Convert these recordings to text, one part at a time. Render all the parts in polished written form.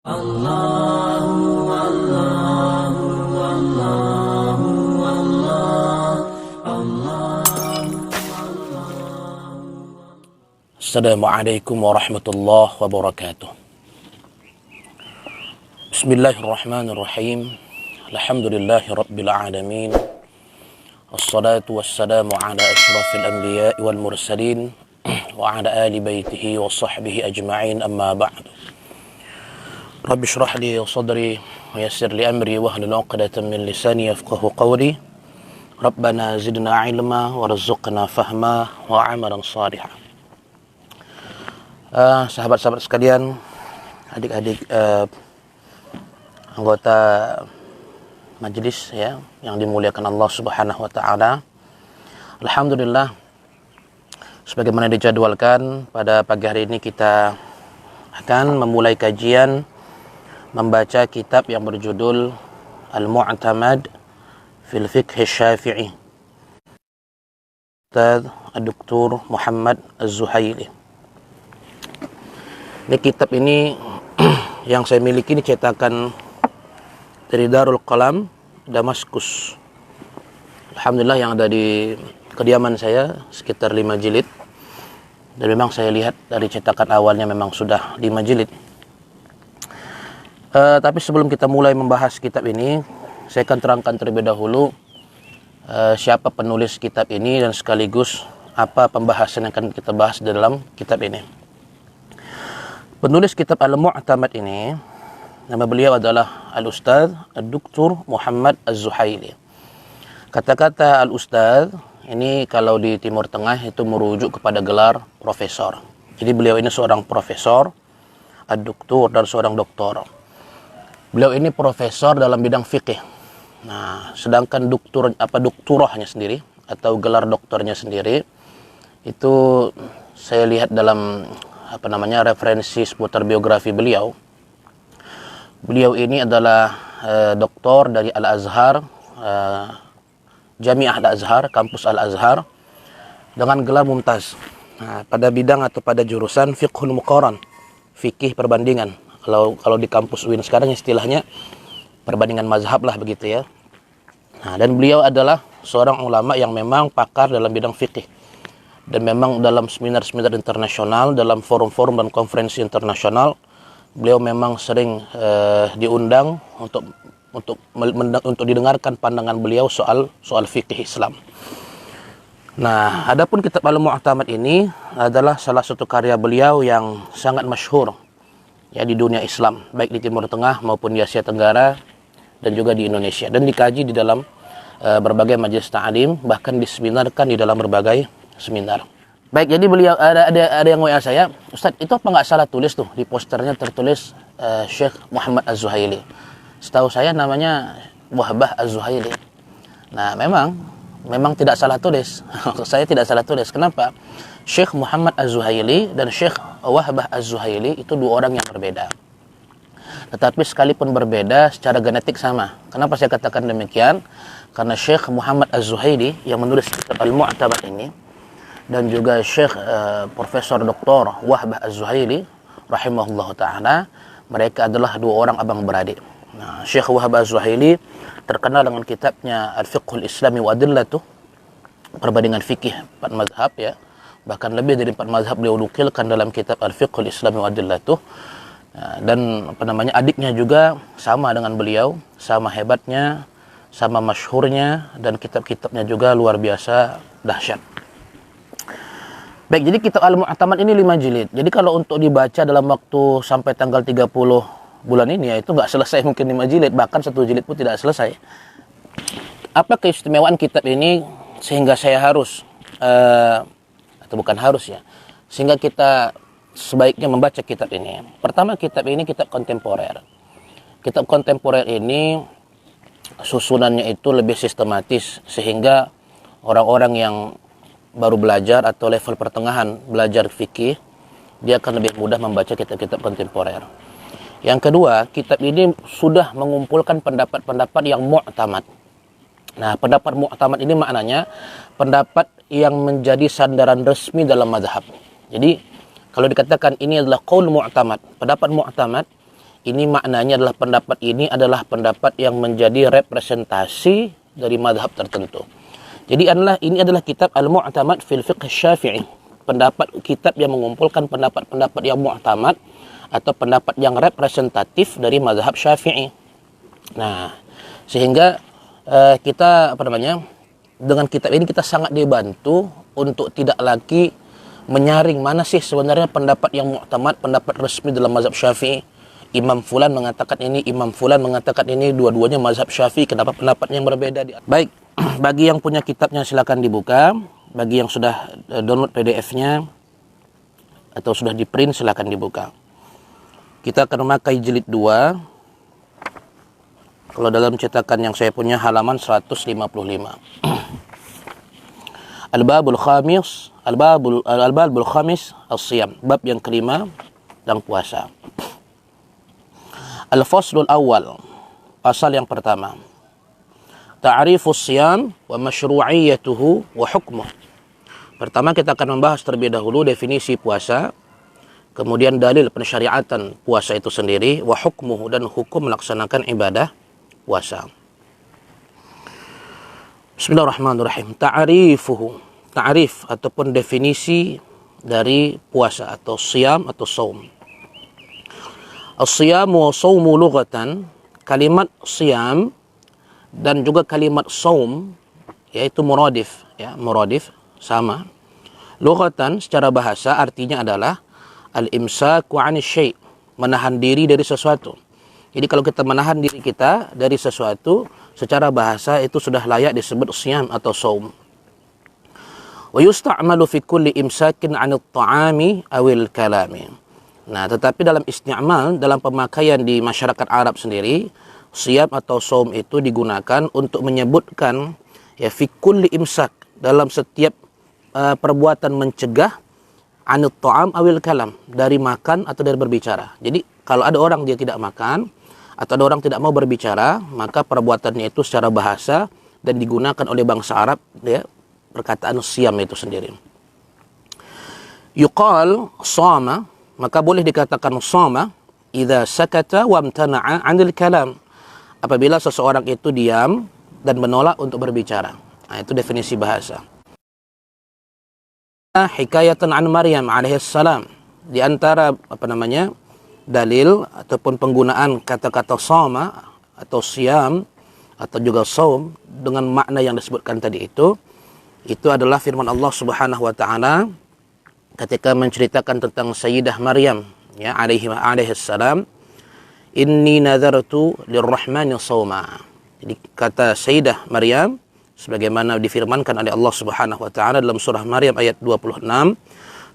Assalamualaikum warahmatullahi wabarakatuh. Bismillahirrahmanirrahim. Alhamdulillahi rabbil alamin. Assalatu wassalamu ala ashrafil anbiya'i wal mursalin wa ala ali baitihi wa sahbihi ajma'in, amma ba'du. Rabbi shrah li sadri wa yassir li amri wahlul 'uqdatam min lisani yafqahu qawli. Rabbana zidna ilma warzuqna fahma wa 'amalan shalihan. Sahabat-sahabat sekalian, adik-adik anggota majelis ya yang dimuliakan Allah Subhanahu wa taala. Alhamdulillah, sebagaimana dijadwalkan, pada pagi hari ini kita akan memulai kajian membaca kitab yang berjudul Al-Mu'tamad fil Fiqh Syafi'i, Ustaz Dr. Muhammad Az-Zuhaili. Ini kitab ini yang saya miliki, ini cetakan dari Darul Qalam Damaskus. Alhamdulillah, yang ada di kediaman saya sekitar 5 jilid. Dan memang saya lihat dari cetakan awalnya memang sudah 5 jilid. Tapi sebelum kita mulai membahas kitab ini, saya akan terangkan terlebih dahulu siapa penulis kitab ini dan sekaligus apa pembahasan yang akan kita bahas di dalam kitab ini. Penulis kitab Al-Mu'tamad ini, nama beliau adalah Al-Ustaz Dr. Muhammad Az-Zuhaili. Kata-kata Al-Ustaz ini kalau di Timur Tengah itu merujuk kepada gelar profesor. Jadi beliau ini seorang profesor, Ad-Doktor, dan seorang doktor. Beliau ini profesor dalam bidang fikih. Nah, sedangkan doktorahnya sendiri atau gelar doktornya sendiri itu saya lihat dalam referensi seputar biografi beliau. Beliau ini adalah doktor dari Al-Azhar, Jami'ah Al-Azhar, kampus Al-Azhar, dengan gelar mumtaz. Nah, pada bidang atau pada jurusan fiqhul muqaran, fikih perbandingan. Kalau di kampus UIN sekarang istilahnya perbandingan mazhab lah begitu ya. Nah, dan beliau adalah seorang ulama yang memang pakar dalam bidang fikih. Dan memang dalam seminar-seminar internasional, dalam forum-forum dan konferensi internasional, beliau memang sering diundang untuk didengarkan pandangan beliau soal fikih Islam. Nah, adapun kitab Al-Mu'tamad ini adalah salah satu karya beliau yang sangat masyhur ya di dunia Islam, baik di Timur Tengah maupun di Asia Tenggara dan juga di Indonesia, dan dikaji di dalam berbagai majelis ta'lim, bahkan diseminarkan di dalam berbagai seminar. Baik, jadi beliau ada yang WA saya, Ustaz, itu apa nggak salah tulis tuh di posternya tertulis Syekh Muhammad Az-Zuhaili. Setahu saya namanya Wahbah Az-Zuhaili. Nah, memang tidak salah tulis. Saya tidak salah tulis. Kenapa? Syekh Muhammad Az-Zuhaili dan Syekh Wahbah Az-Zuhaili itu dua orang yang berbeda. Tetapi sekalipun berbeda, secara genetik sama. Kenapa saya katakan demikian? Karena Syekh Muhammad Az-Zuhaili yang menulis kitab Al-Mu'tamad ini, dan juga Syekh Profesor Dr. Wahbah Az-Zuhaili rahimahullah ta'ala, mereka adalah dua orang abang beradik. Nah, Syekh Wahbah Az-Zuhaili terkenal dengan kitabnya Al-Fiqhul Islami wa Adillatuh, perbandingan fikih 4 mazhab ya. Bahkan lebih dari 4 mazhab beliau nukilkan dalam kitab Al-Fiqhul Islami wa Adillatuh. Dan adiknya juga sama dengan beliau, sama hebatnya, sama masyhurnya, dan kitab-kitabnya juga luar biasa dahsyat. Baik, jadi kitab Al-Mu'tamad ini 5 jilid. Jadi kalau untuk dibaca dalam waktu sampai tanggal 30 bulan ini, ya itu nggak selesai mungkin 5 jilid, bahkan 1 jilid pun tidak selesai. Apa keistimewaan kitab ini sehingga saya harus, atau bukan harus ya, sehingga kita sebaiknya membaca kitab ini. Pertama, kitab ini kitab kontemporer. Kitab kontemporer ini susunannya itu lebih sistematis, sehingga orang-orang yang baru belajar atau level pertengahan belajar fikih, dia akan lebih mudah membaca kitab-kitab kontemporer. Yang kedua, kitab ini sudah mengumpulkan pendapat-pendapat yang mu'tamad. Nah, pendapat mu'tamad ini maknanya pendapat yang menjadi sandaran resmi dalam mazhab. Jadi, kalau dikatakan ini adalah qaul mu'tamad, pendapat mu'tamad, ini maknanya adalah pendapat ini adalah pendapat yang menjadi representasi dari mazhab tertentu. Jadi ini adalah kitab Al-Mu'tamad fil Fiqh Syafi'i. Pendapat kitab yang mengumpulkan pendapat-pendapat yang mu'tamad atau pendapat yang representatif dari mazhab Syafi'i. Nah, sehingga kita dengan kitab ini kita sangat dibantu untuk tidak lagi menyaring mana sih sebenarnya pendapat yang mu'tamad, pendapat resmi dalam mazhab Syafi'i. Imam Fulan mengatakan ini, Imam Fulan mengatakan ini, dua-duanya mazhab Syafi'i, kenapa pendapatnya yang berbeda? Baik, bagi yang punya kitabnya silakan dibuka, bagi yang sudah download PDF-nya atau sudah di print silakan dibuka. Kita akan memakai jilid 2. Kalau dalam cetakan yang saya punya halaman 155. Al-babul khamis, al-babul khamis as-siyam, bab yang kelima tentang puasa. Al-faslul awal, pasal yang pertama. Ta'rifus siyam wa masyru'iyyatuhu wa hukmuh. Pertama kita akan membahas terlebih dahulu definisi puasa, kemudian dalil pensyariatan puasa itu sendiri, wa hukmuhu, dan hukum melaksanakan ibadah puasa. Bismillahirrahmanirrahim. Ta'rifuhu, ta'rif ataupun definisi dari puasa atau siyam atau saum. As-siyamu wa saumu lughatan, kalimat siyam dan juga kalimat saum yaitu muradif, ya, muradif sama. Lughatan secara bahasa artinya adalah al-imsaku 'ani syai', menahan diri dari sesuatu. Jadi kalau kita menahan diri kita dari sesuatu secara bahasa itu sudah layak disebut siyam atau saum. Wa yusta'malu fi kulli imsakin 'anil ta'ami awil kalami. Nah, tetapi dalam isti'mal, dalam pemakaian di masyarakat Arab sendiri, siyam atau saum itu digunakan untuk menyebutkan ya fi kulli imsak, dalam setiap perbuatan mencegah anut ta'am awil kalam, dari makan atau dari berbicara. Jadi kalau ada orang dia tidak makan atau ada orang tidak mau berbicara, maka perbuatannya itu secara bahasa dan digunakan oleh bangsa Arab ya perkataan siyam itu sendiri. Yuqal shama, maka boleh dikatakan shama idza sakata wa amtana'a 'anil kalam, apabila seseorang itu diam dan menolak untuk berbicara. Nah, itu definisi bahasa. Hikayatan an Maryam alaihi salam, di antara dalil ataupun penggunaan kata-kata shama atau siyam atau juga saum dengan makna yang disebutkan tadi itu adalah firman Allah Subhanahu wa taala ketika menceritakan tentang Sayyidah Maryam ya alaihi salam, inni nadartu lirrahmani shauma. Jadi kata Sayyidah Maryam sebagaimana difirmankan oleh Allah Subhanahu wa taala dalam surah Maryam ayat 26,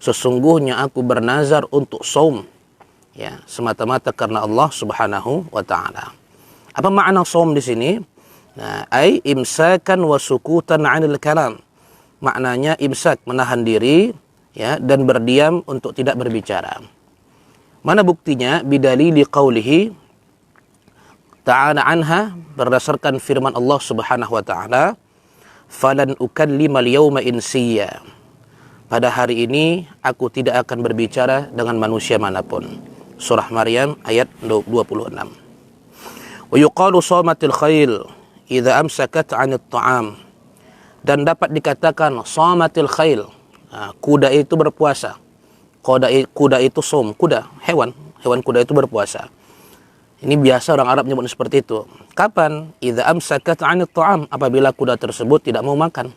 sesungguhnya aku bernazar untuk saum ya semata-mata karena Allah Subhanahu wa taala. Apa makna saum di sini? Nah, ai imsakan wa sukutan 'anil kalam. Maknanya imsak, menahan diri ya dan berdiam untuk tidak berbicara. Mana buktinya? Bidalili qaulihi ta'ala anha, berdasarkan firman Allah Subhanahu wa taala, falan ukallima al-yawma insiya. Pada hari ini aku tidak akan berbicara dengan manusia manapun. Surah Maryam ayat 26. Wa yuqalu shamatil khayl idza amsakat 'anil ta'am. Dan dapat dikatakan shamatil khayl, kuda itu berpuasa. Kuda itu som, kuda, hewan kuda itu berpuasa. Ini biasa orang Arab menyebut seperti itu. Kapan? Idza amsakat 'anil ta'am, apabila kuda tersebut tidak mau makan.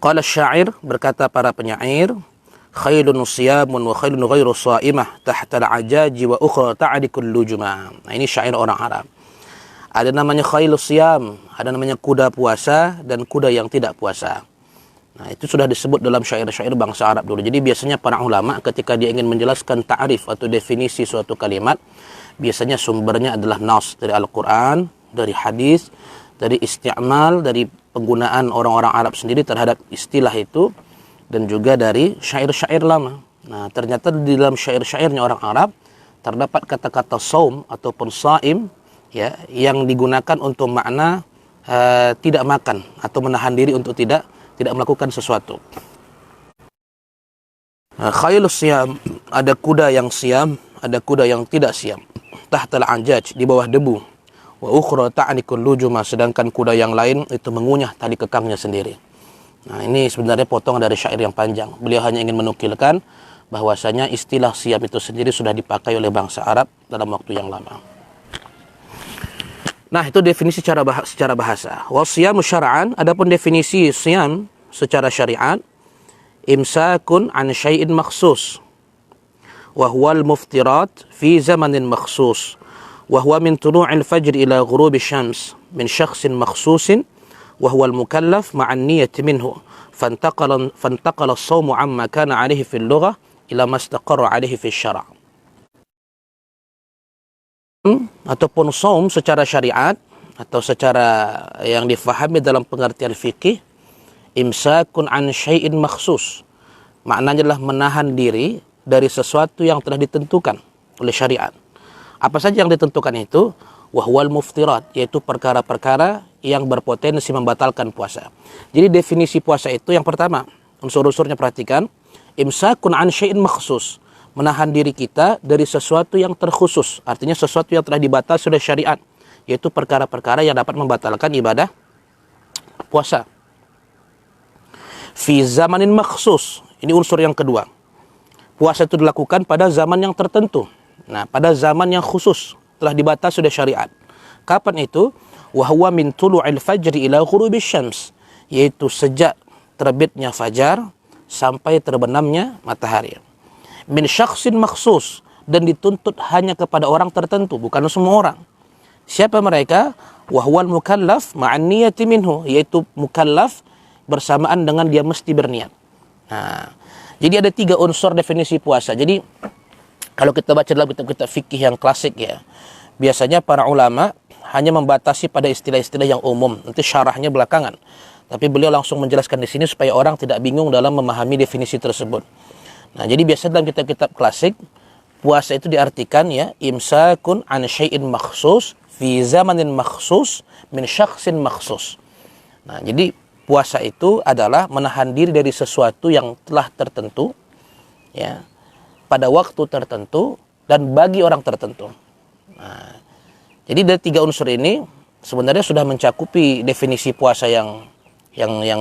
Qala asy-syair, berkata para penyair, khailun siyamun wa khailun ghairu sha'imah tahta al-ajaji wa ukhra ta'dikul lujuma. Nah, ini syair orang Arab. Ada namanya khailus siyam, ada namanya kuda puasa dan kuda yang tidak puasa. Nah, itu sudah disebut dalam syair-syair bangsa Arab dulu. Jadi biasanya para ulama ketika dia ingin menjelaskan ta'rif atau definisi suatu kalimat, biasanya sumbernya adalah nas dari Al-Quran, dari hadis, dari isti'mal, dari penggunaan orang-orang Arab sendiri terhadap istilah itu, dan juga dari syair-syair lama. Nah, ternyata di dalam syair-syairnya orang Arab terdapat kata-kata saum ataupun saim ya yang digunakan untuk makna tidak makan atau menahan diri untuk tidak melakukan sesuatu. Khailus siyam, ada kuda yang siyam, ada kuda yang tidak siam, tahtal anjaj, di bawah debu, wa ukhra ta'nikul lujuma, sedangkan kuda yang lain itu mengunyah tali kekangnya sendiri. Nah, ini sebenarnya potongan dari syair yang panjang. Beliau hanya ingin menukilkan bahwasanya istilah siam itu sendiri sudah dipakai oleh bangsa Arab dalam waktu yang lama. Nah, itu definisi secara bahasa. Wasiyamu syar'an, adapun definisi siam secara syariat, imsakun an syai'in makhsus, wa huwa al-muftirat fi zamanin makhsus, wa huwa min tulu'il fajr ila ghurubi syams min syakhsin makhsusin, wa huwa al-mukallaf ma'an niyyati minhu, fantaqala as-sawmu amma kana 'alayhi fil lughah ila ma istaqarra 'alayhi fi syara'. Ataupun saum secara syariat atau secara yang difahami dalam pengertian fikih, imsakun an syai'in makhsus, maknanya adalah menahan diri dari sesuatu yang telah ditentukan oleh syariat. Apa saja yang ditentukan itu? Wahwal muftirat, yaitu perkara-perkara yang berpotensi membatalkan puasa. Jadi definisi puasa itu yang pertama, unsur-unsurnya perhatikan, imsakun an syai'in makhsus, menahan diri kita dari sesuatu yang terkhusus, artinya sesuatu yang telah dibatasi oleh syariat, yaitu perkara-perkara yang dapat membatalkan ibadah puasa. Fi zamanin makhsus, ini unsur yang kedua. Puasa itu dilakukan pada zaman yang tertentu. Nah, pada zaman yang khusus, telah dibatasi oleh syariat. Kapan itu? Wa huwa min tulu'il fajri ila ghurubis syams, yaitu sejak terbitnya fajar sampai terbenamnya matahari. Min syakhsin makhsus, dan dituntut hanya kepada orang tertentu, bukan semua orang. Siapa mereka? Wa huwal mukallaf ma'an niyyati minhu, yaitu mukallaf bersamaan dengan dia mesti berniat. Nah, jadi ada 3 unsur definisi puasa. Jadi kalau kita baca dalam kitab-kitab fikih yang klasik ya, biasanya para ulama hanya membatasi pada istilah-istilah yang umum, nanti syarahnya belakangan. Tapi beliau langsung menjelaskan di sini supaya orang tidak bingung dalam memahami definisi tersebut. Nah, jadi biasa dalam kitab-kitab klasik, puasa itu diartikan ya, imsakun an syai'in makhsus fi zamanin makhsus min syakhsin makhsus. Nah, jadi puasa itu adalah menahan diri dari sesuatu yang telah tertentu ya, pada waktu tertentu dan bagi orang tertentu. Nah, jadi dari 3 unsur ini sebenarnya sudah mencakupi definisi puasa yang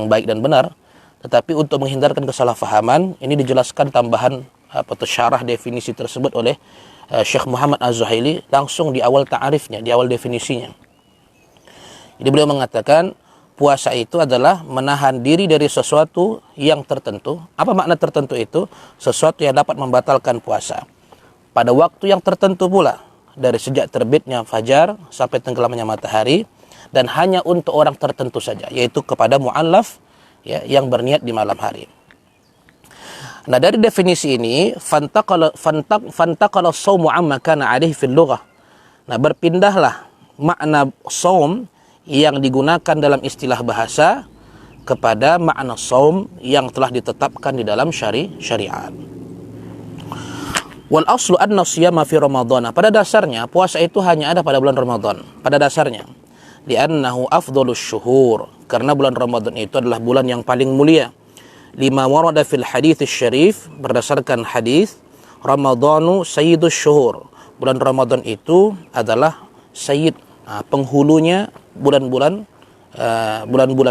baik dan benar. Tetapi untuk menghindarkan kesalahfahaman, ini dijelaskan tambahan syarah definisi tersebut oleh Syekh Muhammad Az-Zuhaili langsung di awal ta'arifnya, di awal definisinya. Jadi beliau mengatakan puasa itu adalah menahan diri dari sesuatu yang tertentu. Apa makna tertentu itu? Sesuatu yang dapat membatalkan puasa pada waktu yang tertentu pula, dari sejak terbitnya fajar sampai tenggelamnya matahari, dan hanya untuk orang tertentu saja, yaitu kepada mu'allaf ya, yang berniat di malam hari. Nah, dari definisi ini, fantaqala as-shaumu amma kana 'alaihi fil lughah. Nah, berpindahlah makna shaum yang digunakan dalam istilah bahasa kepada makna shaum yang telah ditetapkan di dalam syariat. Wal aslu anna siyama fi Ramadhan. Pada dasarnya puasa itu hanya ada pada bulan Ramadan. Pada dasarnya, li'annahu afdhalus syuhur, karena bulan Ramadan itu adalah bulan yang paling mulia. Lima warada fil hadits syarif, berdasarkan hadis, Ramadhanu sayyidus syuhur. Bulan Ramadan itu adalah sayyid, penghulunya bulan-bulan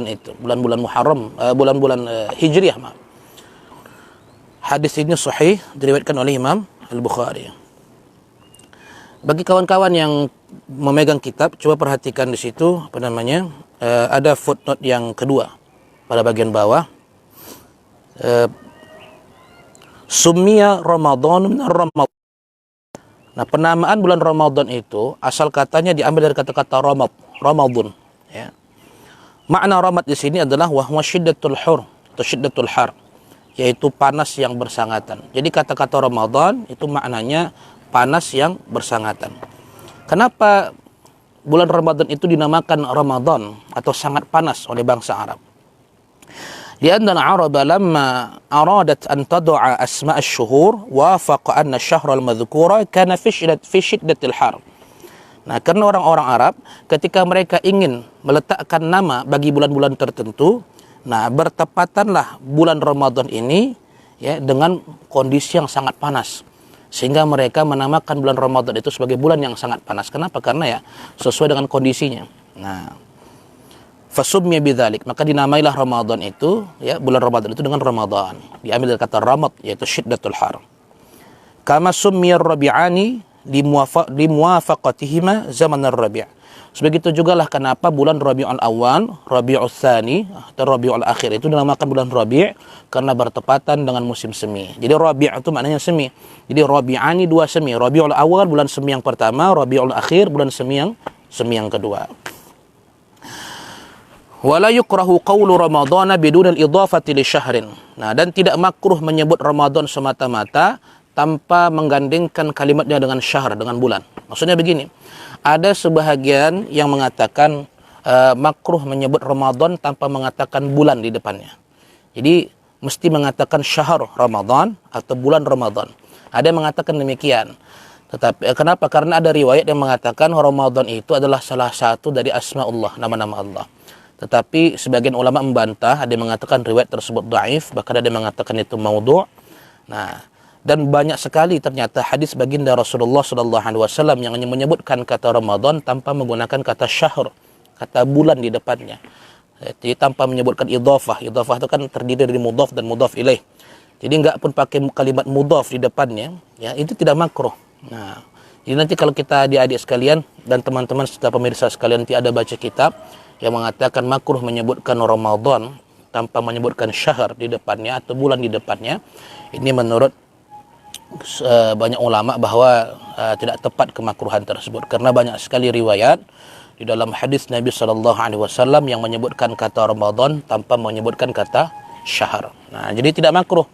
itu, bulan-bulan Muharram, bulan-bulan Hijriah. Hadis ini sahih, diriwayatkan oleh Imam Al-Bukhari. Bagi kawan-kawan yang memegang kitab, coba perhatikan di situ ada footnote yang kedua pada bagian bawah. Summiya Ramadan min Ramadan. Nah, penamaan bulan Ramadan itu asal katanya diambil dari kata-kata Ramadun ya. Makna Ramad di sini adalah wahwa syiddatul hur atau syiddatul har, yaitu panas yang bersangatan. Jadi kata-kata Ramadan itu maknanya panas yang bersangatan. Kenapa bulan Ramadan itu dinamakan Ramadan atau sangat panas oleh bangsa Arab? Lianna al-Arab lamma aradat an tad'a asma' asy-syuhur wafaqa anna asy-syahr al-madhkura kana fi shiddatil har. Nah, karena orang-orang Arab ketika mereka ingin meletakkan nama bagi bulan-bulan tertentu, nah bertepatanlah bulan Ramadan ini ya dengan kondisi yang sangat panas. Sehingga mereka menamakan bulan Ramadan itu sebagai bulan yang sangat panas. Kenapa? Karena ya sesuai dengan kondisinya. Nah, fasummiya bidzalik, maka dinamailah Ramadan itu, ya, bulan Ramadan itu dengan Ramadan. Diambil dari kata ramad, yaitu syiddatul har. Kama summiyar rabi'ani limuwafaqatihima zaman ar-rabi'. Sebegitu jugalah kenapa bulan Rabiul Awal, Rabiul Tsani atau Rabiul Akhir itu dinamakan bulan Rabi' karena bertepatan dengan musim semi. Jadi Rabi' itu maknanya semi. Jadi Rabi'ani, dua semi. Rabiul Awal bulan semi yang pertama, Rabiul Akhir bulan semi yang kedua. Wala yukrahu qawlu Ramadana bidun al-idhafati li syahrin. Nah, dan tidak makruh menyebut Ramadan semata-mata tanpa menggandengkan kalimatnya dengan syahr, dengan bulan. Maksudnya begini, ada sebahagian yang mengatakan makruh menyebut Ramadan tanpa mengatakan bulan di depannya. Jadi mesti mengatakan syahr Ramadan atau bulan Ramadan. Ada yang mengatakan demikian. Tetapi kenapa? Karena ada riwayat yang mengatakan Ramadan itu adalah salah satu dari asmaullah, nama-nama Allah. Tetapi sebagian ulama membantah, ada yang mengatakan riwayat tersebut dhaif, bahkan ada yang mengatakan itu maudhu'. Nah, dan banyak sekali ternyata hadis baginda Rasulullah SAW yang hanya menyebutkan kata Ramadan tanpa menggunakan kata syahr, kata bulan di depannya. Jadi tanpa menyebutkan idhafah. Idhafah itu kan terdiri dari mudhaf dan mudhaf ilaih. Jadi enggak pun pakai kalimat mudhaf di depannya, ya, itu tidak makruh. Nah, jadi nanti kalau kita adik-adik sekalian dan teman-teman serta pemirsa sekalian nanti ada baca kitab yang mengatakan makruh menyebutkan Ramadan tanpa menyebutkan syahr di depannya atau bulan di depannya, ini menurut banyak ulama bahwa tidak tepat kemakruhan tersebut, karena banyak sekali riwayat di dalam hadis Nabi SAW yang menyebutkan kata Ramadan tanpa menyebutkan kata syahr. Nah, jadi tidak makruh.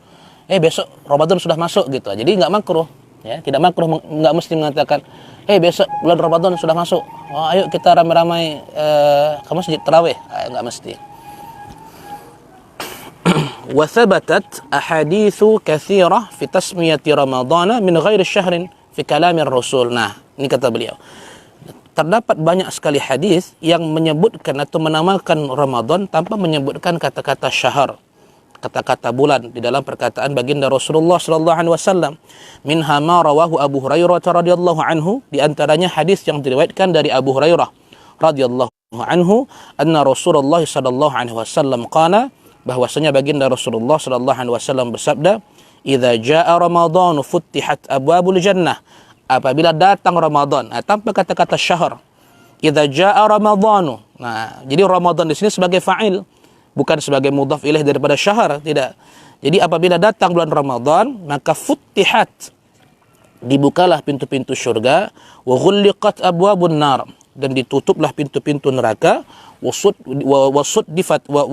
Besok Ramadan sudah masuk gitu. Jadi enggak makruh, ya, tidak makruh, enggak mesti mengatakan besok bulan Ramadan sudah masuk. Oh, ayo kita ramai-ramai ke masjid tarawih. Enggak mesti. Wa thabatat ahaditsu katsirah fi tasmiyati Ramadhana min ghairi syahrin fi kalamir Rasul. Nah, ini kata beliau. Terdapat banyak sekali hadis yang menyebutkan atau menamakan Ramadan tanpa menyebutkan kata-kata syahr, kata-kata bulan di dalam perkataan baginda Rasulullah sallallahu alaihi wasallam. Minha ma rawahu Abu Hurairah radhiyallahu anhu, di antaranya hadis yang diriwayatkan dari Abu Hurairah radhiyallahu anhu, anna Rasulullah sallallahu alaihi wasallam qala, bahwasanya baginda Rasulullah sallallahu alaihi wasallam bersabda, "Idza jaa Ramadan futtihat abwabul jannah." Apabila datang Ramadan, tanpa kata-kata syahr. Idza jaa Ramadan. Nah, jadi Ramadan di sini sebagai fa'il, bukan sebagai mudhaf ilaih daripada syahr, tidak. Jadi apabila datang bulan Ramadan, maka futtihat, dibukalah pintu-pintu syurga, wa ghulliqat abwabun nar, dan ditutuplah pintu-pintu neraka,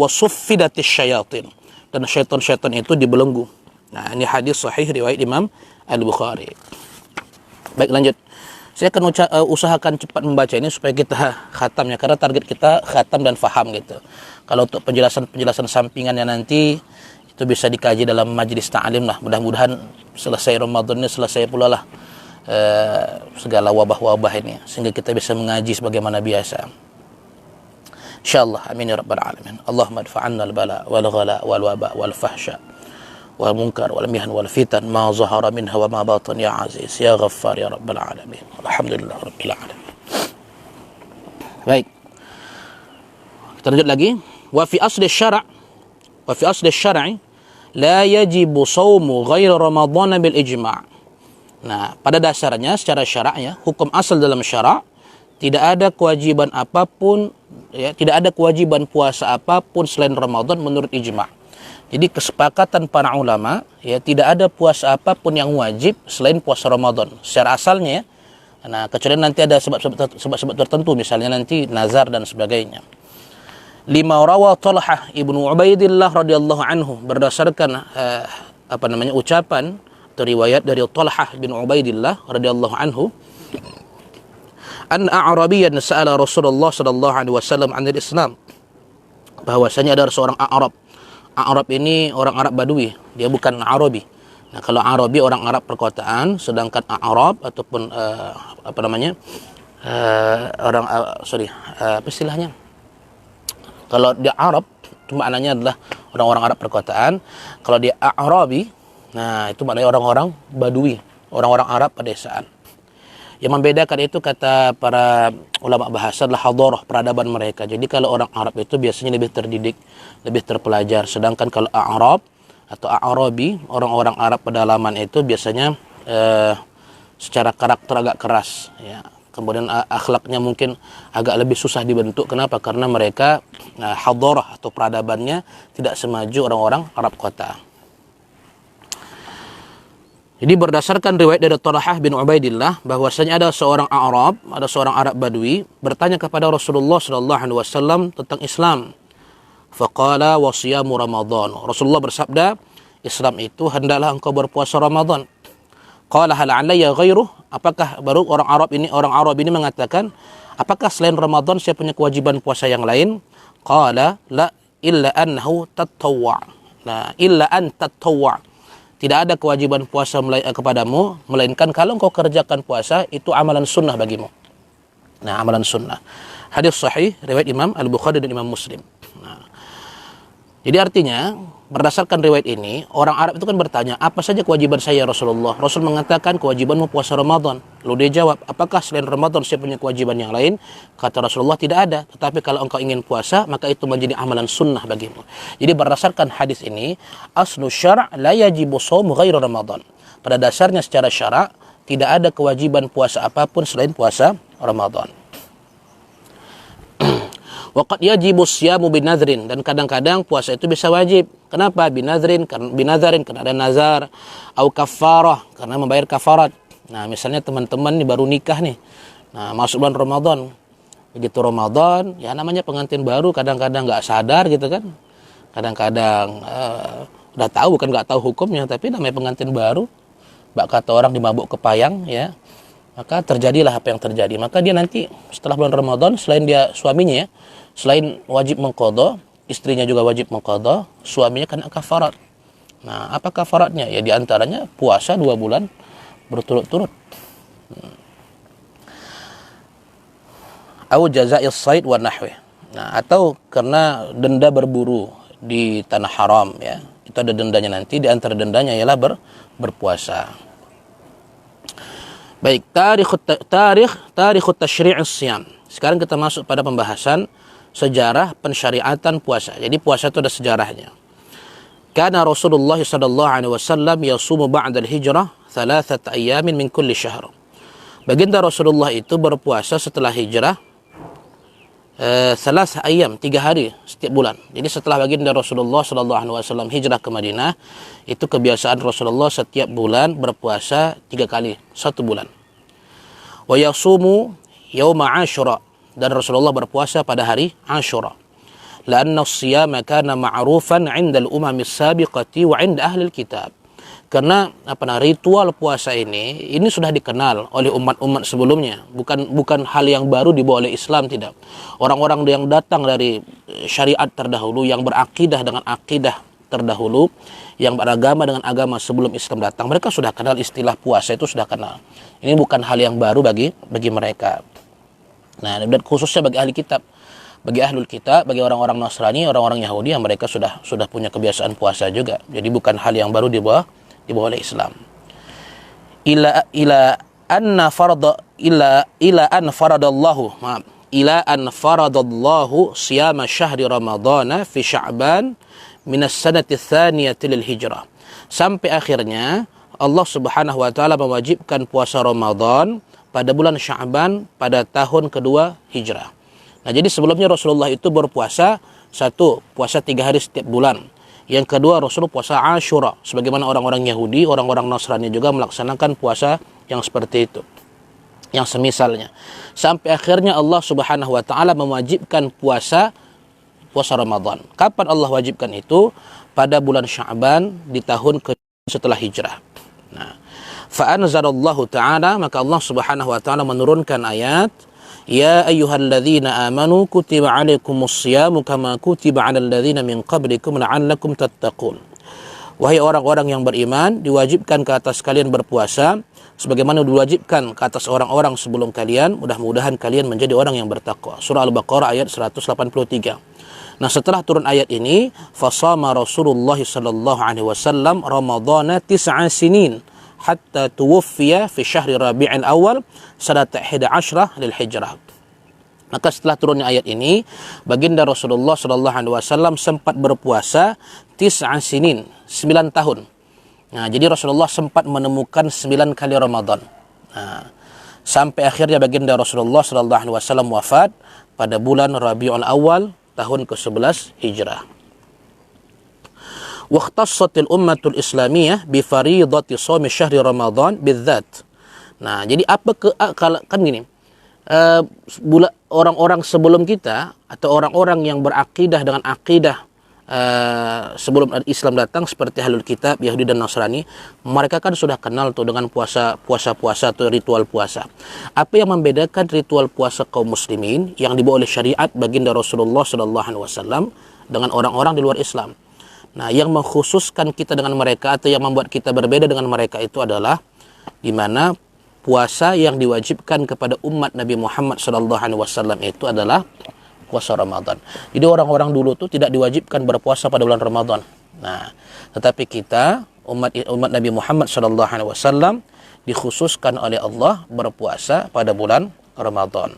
wasuffidatis syayatin, dan syaitan-syaitan itu dibelenggu. Nah, ini hadis sahih riwayat Imam Al-Bukhari. Baik, lanjut. Saya akan usahakan cepat membaca ini supaya kita khatam, ya, karena target kita khatam dan faham gitu. Kalau untuk penjelasan sampingannya nanti itu bisa dikaji dalam majlis ta'lim lah. Mudah-mudahan selesai Ramadan ini selesai pula lah segala wabah-wabah ini, sehingga kita bisa mengaji sebagaimana biasa. InsyaAllah, amin ya rabbal alamin. Allahumma adfa'anna al-bala wal ghala wal waba wal fahsya wal munkar wal mihan wal fitan ma zahara minha wa ma batan ya aziz ya ghaffar ya rabbal alamin. Alhamdulillah rabbil alamin. Baik, kita lanjut lagi. Wa fi asli syara' la yajibu shaumu ghairi Ramadan bil ijma'. Nah, pada dasarnya secara syaraknya, hukum asal dalam syarak, tidak ada kewajiban apapun, ya, tidak ada kewajiban puasa apapun selain Ramadan menurut ijma'. Jadi kesepakatan para ulama, ya, tidak ada puasa apapun yang wajib selain puasa Ramadan secara asalnya, ya. Nah, kecuali nanti ada sebab-sebab tertentu, misalnya nanti nazar dan sebagainya. Lima rawa Talhah ibnu Ubaidillah radhiyallahu anhu, berdasarkan ucapan atau riwayat dari Talhah bin Ubaidillah radhiyallahu anhu, an a'rabiyyan sa'ala Rasulullah sallallahu alaihi wasallam 'anil Islam, bahwasanya ada seorang Arab. Arab ini orang Arab Badui, dia bukan Arabi. Nah, kalau Arabi orang Arab perkotaan, sedangkan Arab ataupun apa istilahnya? Kalau dia Arab, itu maknanya adalah orang-orang Arab perkotaan. Kalau dia Arabi, nah itu maknanya orang-orang Badui, orang-orang Arab pedesaan. Yang membedakan itu kata para ulama bahasa adalah hadarah, peradaban mereka. Jadi kalau orang Arab itu biasanya lebih terdidik, lebih terpelajar. Sedangkan kalau Arab atau Arabi, orang-orang Arab pedalaman itu biasanya secara karakter agak keras, ya. Kemudian akhlaknya mungkin agak lebih susah dibentuk. Kenapa? Karena mereka hadarah atau peradabannya tidak semaju orang-orang Arab kota. Jadi berdasarkan riwayat dari Talhah bin Ubaidillah bahwasanya ada seorang Arab Badui bertanya kepada Rasulullah sallallahu alaihi wasallam tentang Islam. Faqala wa siyamu Ramadan. Rasulullah bersabda, Islam itu hendaklah engkau berpuasa Ramadan. Qala hal alayya ghairuh? Apakah baru orang Arab ini mengatakan, apakah selain Ramadan saya punya kewajiban puasa yang lain? Qala la illa annahu tatawwa'. Nah, illa an tatawwa'. Tidak ada kewajiban puasa kepadamu, melainkan kalau engkau kerjakan puasa, itu amalan sunnah bagimu. Nah, amalan sunnah. Hadis sahih, riwayat Imam Al-Bukhari dan Imam Muslim. Nah, jadi artinya, berdasarkan riwayat ini, orang Arab itu kan bertanya, apa saja kewajiban saya Rasulullah? Rasul mengatakan, kewajibanmu puasa Ramadan. Lalu dia jawab, apakah selain Ramadan saya punya kewajiban yang lain? Kata Rasulullah, tidak ada. Tetapi kalau engkau ingin puasa, maka itu menjadi amalan sunnah bagimu. Jadi berdasarkan hadis ini, aslu syara' la yajibu shaum ghairu Ramadan. Pada dasarnya secara syara' tidak ada kewajiban puasa apapun selain puasa Ramadan. Waqad yajibu siyamu binadrin, dan kadang-kadang puasa itu bisa wajib. Kenapa? Binadrin karena ada nazar, au kafarah karena membayar kafarat. Nah, misalnya teman-teman nih baru nikah nih. Nah, masuk bulan Ramadan. Begitu Ramadan, ya namanya pengantin baru kadang-kadang enggak sadar gitu kan. Kadang-kadang udah tahu kan enggak tahu hukumnya, tapi namanya pengantin baru. Bak kata orang dimabuk kepayang ya. Maka terjadilah apa yang terjadi. Maka dia nanti setelah bulan Ramadan, selain dia suaminya ya, selain wajib mengqadha, istrinya juga wajib mengqadha, suaminya kena kafarat. Nah, apa kafaratnya? Ya diantaranya puasa 2 bulan berturut-turut. Au jaza'is sayd wa nahwi. Nah, atau karena denda berburu di tanah haram ya. Itu ada dendanya nanti, di antara dendanya ialah berpuasa. Baik, tarikh tasyri'us siyam. Sekarang kita masuk pada pembahasan sejarah pensyariatan puasa. Jadi puasa itu ada sejarahnya. Kana Rasulullah sallallahu alaihi wasallam yasumu ba'da al-hijrah 3 ayamin min kulli syahr. Baginda Rasulullah itu berpuasa setelah hijrah 3 ayam, 3 hari setiap bulan. Jadi setelah baginda Rasulullah sallallahu alaihi wasallam hijrah ke Madinah, itu kebiasaan Rasulullah setiap bulan berpuasa 3 kali, 1 bulan. Wa yasumu yauma Asyura, dan Rasulullah berpuasa pada hari Asyura. La'anna as-siyama kana ma'rufan 'inda al-umam as-sabiqati wa 'inda ahli al-kitab. Karena ritual puasa ini sudah dikenal oleh umat-umat sebelumnya, bukan hal yang baru dibawa oleh Islam, tidak. Orang-orang yang datang dari syariat terdahulu, yang berakidah dengan akidah terdahulu, yang beragama dengan agama sebelum Islam datang, mereka sudah kenal istilah puasa, itu sudah kenal. Ini bukan hal yang baru bagi mereka. Nah, dan khususnya bagi ahli kitab, bagi ahlul kitab, bagi orang-orang Nasrani, orang-orang Yahudi, yang mereka sudah punya kebiasaan puasa juga. Jadi bukan hal yang baru dibawa oleh Islam. Ila an faradallahu siyama syahri ramadhana fi sya'ban minas sanati tsaniyati lil hijrah. Sampai akhirnya Allah Subhanahu wa taala mewajibkan puasa Ramadan pada bulan Sya'ban pada tahun kedua hijrah. Nah, jadi sebelumnya Rasulullah itu berpuasa puasa 3 hari setiap bulan. Yang kedua, Rasul puasa Asyura, sebagaimana orang-orang Yahudi, orang-orang Nasrani juga melaksanakan puasa yang seperti itu, yang semisalnya. Sampai akhirnya Allah Subhanahu wa taala mewajibkan puasa Ramadan. Kapan Allah wajibkan itu? Pada bulan Sya'ban di tahun setelah hijrah. Nah, fa anzalallahu ta'ala, maka Allah Subhanahu wa taala menurunkan ayat, Ya ayyuhalladzina amanu kutiba alaikumus siyamu kama kutiba alal ladzina min qablikum la'allakum tattaqun. Wahai orang-orang yang beriman, diwajibkan ke atas kalian berpuasa sebagaimana diwajibkan ke atas orang-orang sebelum kalian, mudah-mudahan kalian menjadi orang yang bertakwa. Surah Al-Baqarah ayat 183. Nah, setelah turun ayat ini, fasama Rasulullah sallallahu alaihi wasallam Ramadhana 9 sinin hatta tuwfiya fi syahri Rabi'il Awal sanata 11 lil Hijrah. Maka setelah turunnya ayat ini, baginda Rasulullah sallallahu alaihi wasallam sempat berpuasa 9 sinin, 9 tahun. Nah, jadi Rasulullah sempat menemukan 9 kali Ramadan. Nah, sampai akhirnya baginda Rasulullah sallallahu alaihi wasallam wafat pada bulan Rabiul Awal tahun ke-11 Hijrah. Wa ikhtassatil ummatul islamiyah bi fariidati shaum syahri Ramadan bidzat. Nah, jadi apa kan gini. Orang-orang sebelum kita atau orang-orang yang berakidah dengan akidah sebelum Islam datang seperti Ahlul Kitab, Yahudi dan Nasrani, mereka kan sudah kenal tuh dengan puasa atau ritual puasa. Apa yang membedakan ritual puasa kaum muslimin yang dibawa oleh syariat baginda Rasulullah sallallahu alaihi wasallam dengan orang-orang di luar Islam? Nah, yang mengkhususkan kita dengan mereka atau yang membuat kita berbeda dengan mereka itu adalah di mana puasa yang diwajibkan kepada umat Nabi Muhammad sallallahu alaihi wasallam itu adalah puasa Ramadan. Jadi orang-orang dulu tuh tidak diwajibkan berpuasa pada bulan Ramadan. Nah, tetapi kita umat Nabi Muhammad sallallahu alaihi wasallam dikhususkan oleh Allah berpuasa pada bulan Ramadan.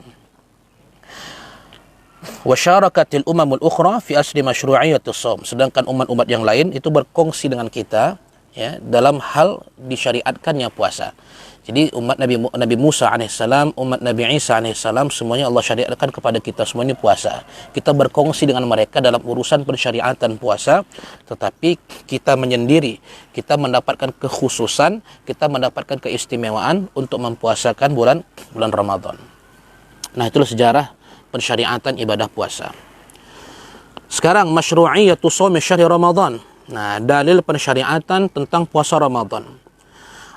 Wa syarakatil umamul ukhra fi asli masyru'iyatis shaum. Sedangkan umat-umat yang lain itu berkongsi dengan kita ya dalam hal disyariatkannya puasa. Jadi umat Nabi Musa alaihissalam, umat Nabi Isa alaihissalam, semuanya Allah syariatkan kepada kita semuanya puasa. Kita berkongsi dengan mereka dalam urusan pensyariatan puasa, tetapi kita menyendiri, kita mendapatkan kekhususan, kita mendapatkan keistimewaan untuk mempuasakan bulan Ramadan. Nah, itulah sejarah pensyariatan ibadah puasa. Sekarang masyru'iyatu shaum syahri Ramadan. Nah, dalil pensyariatan tentang puasa Ramadan.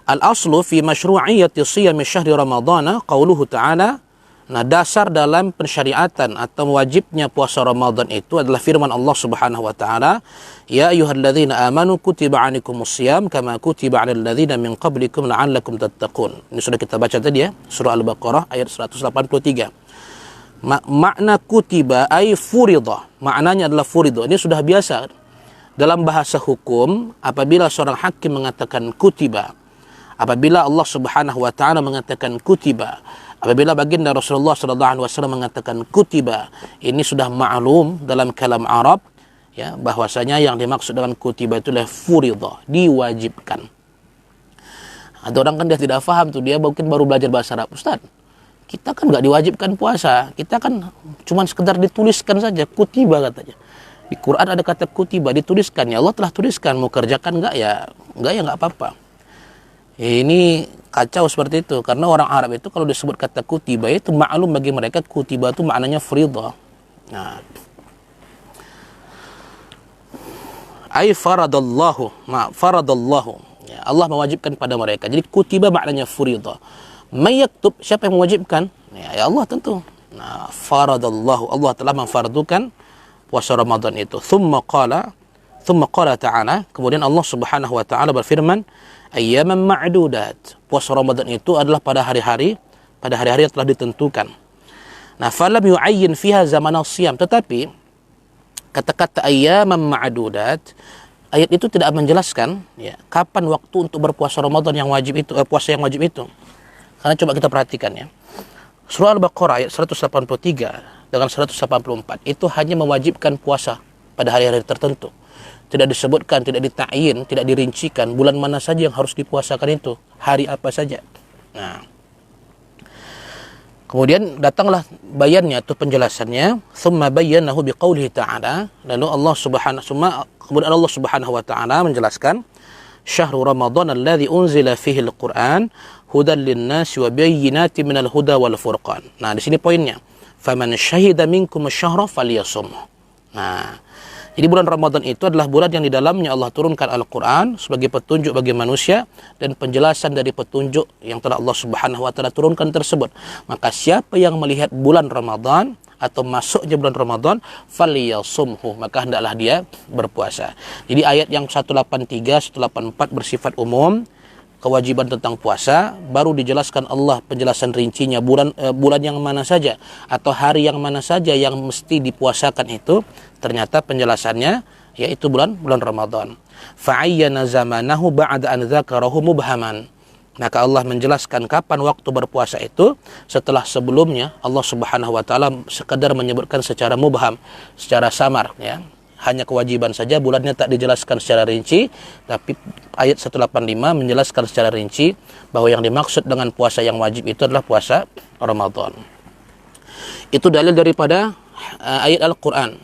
Al-aslu fi masyru'iyyati shiyam syahri Ramadhan qauluhu ta'ala. Nah, dasar dalam pensyariatan atau wajibnya puasa Ramadan itu adalah firman Allah Subhanahu wa taala, "Ya ayyuhalladzina amanu kutiba 'alaikumusiyam kama kutiba 'alal ladzina min qablikum la'allakum tattaqun." Ini sudah kita baca tadi ya, surah Al-Baqarah ayat 183. Makna kutiba ay furidah. Maknanya adalah furidah. Ini sudah biasa dalam bahasa hukum apabila seorang hakim mengatakan kutiba, apabila Allah Subhanahu wa taala mengatakan kutiba, apabila baginda Rasulullah sallallahu alaihi wasallam mengatakan kutiba, ini sudah maklum dalam kalam Arab ya bahwasanya yang dimaksud dengan kutiba itu adalah furidah, diwajibkan. Ada orang kan dia tidak faham tuh, dia mungkin baru belajar bahasa Arab. Ustaz, kita kan enggak diwajibkan puasa, kita kan cuma sekedar dituliskan saja kutiba katanya. Di Quran ada kata kutiba, dituliskan, ya Allah telah tuliskan, mau kerjakan enggak ya enggak apa-apa. Ini kacau seperti itu, karena orang Arab itu kalau disebut kata kutiba itu maklum bagi mereka kutiba itu maknanya fardhu. Nah, ay faradallahu, faradallahu. Ya, Allah mewajibkan pada mereka. Jadi kutiba maknanya fardhu. May yaktub, siapa yang mewajibkan? Ya Allah tentu. Nah, faradallahu, Allah telah memfardukan puasa Ramadan itu. Thumma qala ta'ala, kemudian Allah Subhanahu wa taala berfirman, ayyaman ma'dudat. Puasa Ramadan itu adalah pada hari-hari yang telah ditentukan. Nah, falam yu'ayyin fiha zaman as-siyam, tetapi kata-kata ayyaman ma'dudat, ayat itu tidak menjelaskan ya kapan waktu untuk berpuasa Ramadan yang wajib itu, puasa yang wajib itu. Karena coba kita perhatikan ya. Surah Al-Baqarah ayat 183 dengan 184 itu hanya mewajibkan puasa pada hari-hari tertentu. Tidak disebutkan, tidak ditakyin, tidak dirincikan bulan mana saja yang harus dipuasakan itu, hari apa saja. Nah, kemudian datanglah bayannya atau penjelasannya, thumma bayyanahu biqaulihi ta'ala, lalu kemudian Allah Subhanahu wa taala menjelaskan, syahrul Ramadan alladzi unzila fihi al-Qur'an hudan lin-nasi wa bayyinatin minal huda wal furqan. Nah, di sini poinnya, faman syahida minkum asy-syahra falyasum. Nah, jadi bulan Ramadan itu adalah bulan yang di dalamnya Allah turunkan Al-Quran sebagai petunjuk bagi manusia dan penjelasan dari petunjuk yang telah Allah Subhanahu wa taala turunkan tersebut. Maka siapa yang melihat bulan Ramadan atau masuknya bulan Ramadan, falyasumhu, maka hendaklah dia berpuasa. Jadi ayat yang 183, 184 bersifat umum, kewajiban tentang puasa, baru dijelaskan Allah penjelasan rincinya bulan yang mana saja atau hari yang mana saja yang mesti dipuasakan itu, ternyata penjelasannya yaitu bulan Ramadan. Fa'ayyana zamanahu ba'da an dzakarahu mubhaman. Maka Allah menjelaskan kapan waktu berpuasa itu setelah sebelumnya Allah Subhanahu wa taala sekadar menyebutkan secara mubham, secara samar ya. Hanya kewajiban saja, bulannya tak dijelaskan secara rinci, tapi ayat 185 menjelaskan secara rinci bahwa yang dimaksud dengan puasa yang wajib itu adalah puasa Ramadan. Itu dalil daripada ayat Al-Qur'an.